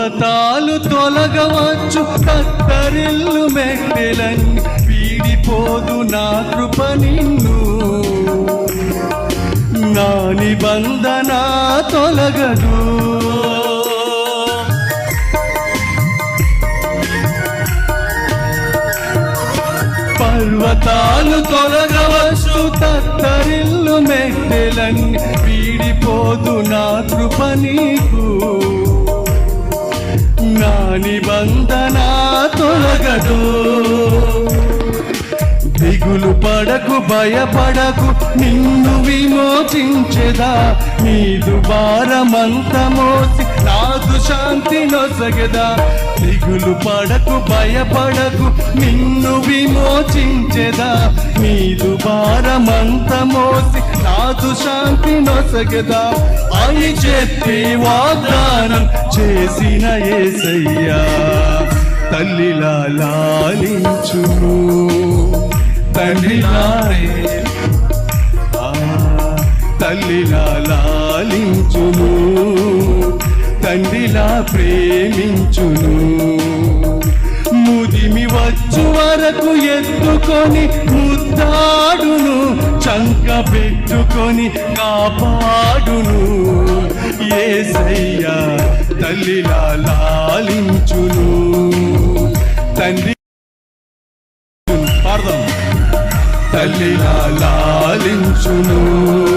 పర్వతాలు తొలగవచ్చు, కత్తరిల్లు మెట్టెలన్నీ వీడిపోదు నా కృప నిన్ను. నా నిబంధన తొలగదు. పర్వతాలు తొలగవచ్చు, కత్తరిల్లు మెట్టెలన్నీ వీడిపోదు నా కృప నీకు. నా నిబంధన తొలగదు. దిగులు పడకు, భయపడకు, నిన్ను విమోచించెదా. నీదు భారమంత మోసి నాదు శాంతి నొసగెదా. దిగులు పడకు, భయపడకు, నిన్ను విమోచించెదా. నీదు భారమంత మోసి నాదు శాంతి నొసగెదా. అని చెప్పి వాగ్దానం చేసిన యేసయ్యా తల్లిలా లాలించును. తల్లిలా లాలించును, తండ్రిలా ప్రేమించును. ముదిమి వచ్చు వరకు ఎత్తుకొని ముద్దాడును, చంక పెట్టుకొని కాపాడును. యేసయ్యా తల్లిలా లాలించును, తండ్రి తల్లిలా లాలించును.